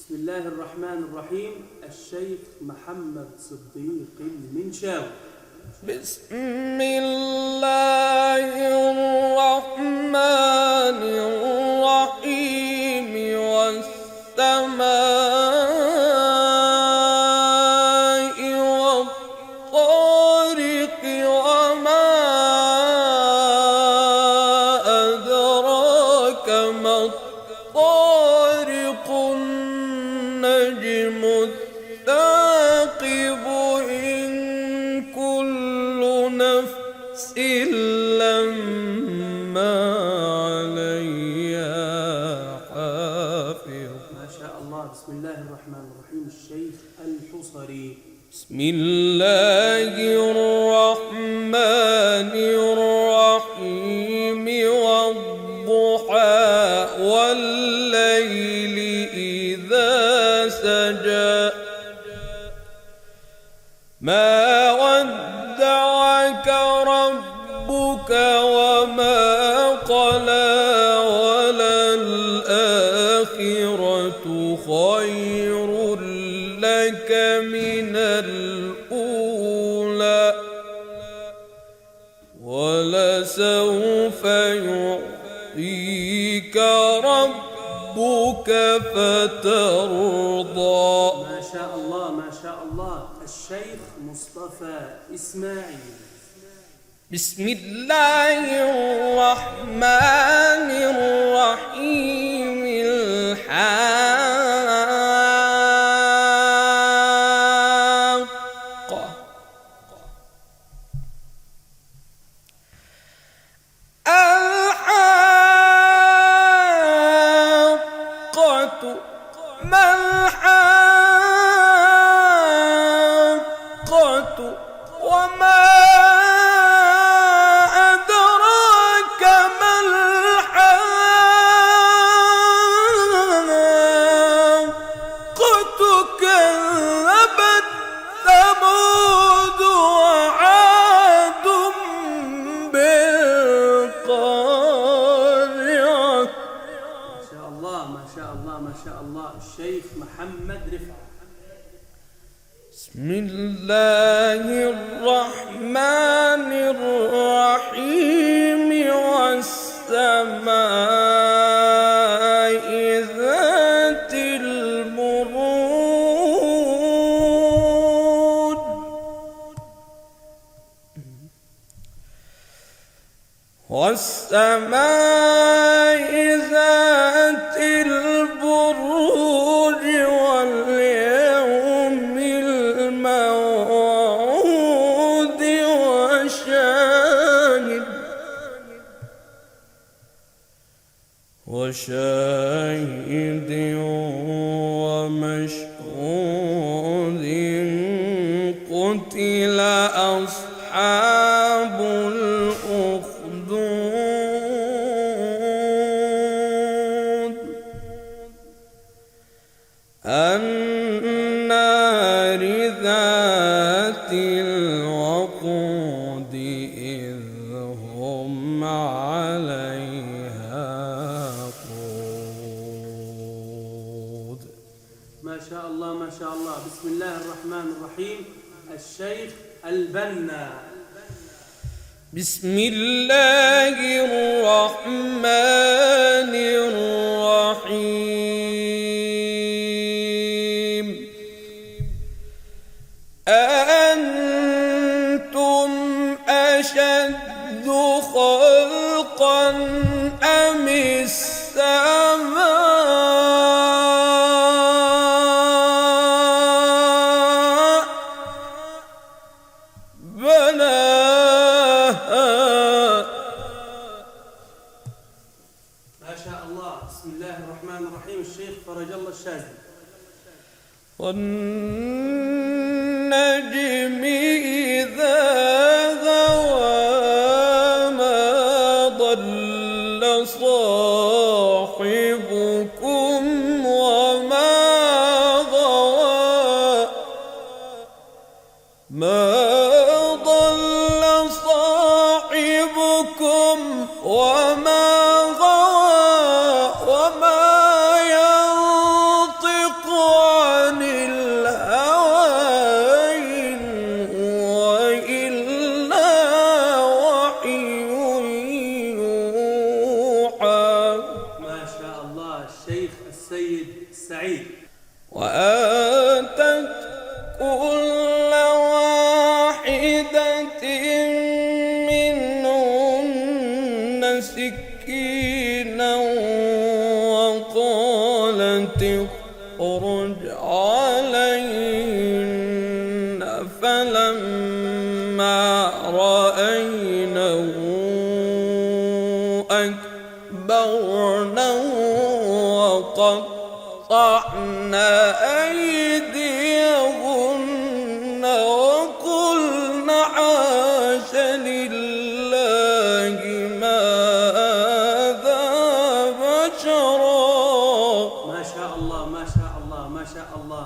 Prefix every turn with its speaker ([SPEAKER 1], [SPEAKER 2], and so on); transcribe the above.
[SPEAKER 1] بسم الله الرحمن الرحيم. الشيخ محمد صديق المنشاوي.
[SPEAKER 2] بسم الله الرحمن الرحيم. والسماء والطارق وما أدراك ما الطارق. النجم الثاقب. إن كل نفس لما عليها حافظ.
[SPEAKER 1] ما شاء الله. بسم الله الرحمن الرحيم. الشيخ الحصري.
[SPEAKER 2] بسم الله الرحمن الرحيم. والضحى والليل إذا سجى. ما ودعك ربك وما قلى. وللآخرة خير لك من الأولى. ولسوف يعطيك ربك فترضى.
[SPEAKER 1] ما شاء الله ما شاء الله. الشيخ مصطفى إسماعيل.
[SPEAKER 2] بسم الله الرحمن الرحيم. الحاقة. الحاقة. ما الحاقة وما أدراك ما الحاقة. كذبت ثمود وعاد بالقارعة.
[SPEAKER 1] ما شاء الله ما شاء الله ما شاء الله. الشيخ محمد رفعت.
[SPEAKER 2] بسم الله الرحمن الرحيم. والسماء ذات البروج. والسماء ذات البروج واليوم الموعود وشاهد ومشهود. قتل أصحاب الأخدود. النار ذات الوقود. إذ هم عليها قعود.
[SPEAKER 1] ما شاء الله ما شاء الله. بسم الله الرحمن الرحيم. الشيخ البنا.
[SPEAKER 2] بسم الله الرحمن الرحيم. أأنتم أشد خلقا أم السماء بناها.
[SPEAKER 1] ما شاء الله. بسم الله الرحمن الرحيم. الشيخ فرج الله الشاذلي.
[SPEAKER 2] والنجم إذا هوى. ما ضل صاحبكم وما غوى. ما ضل صاحبكم وما غوى. وما ينطق
[SPEAKER 1] سعيد.
[SPEAKER 2] وآتت كل واحدة منهن سكينا وقالت اخرج عليهن فلما رأينه أكبرنه وقطعن أيديهن وقلن حاش لله ما هذا بشرا.
[SPEAKER 1] ما شاء الله ما شاء الله ما شاء الله.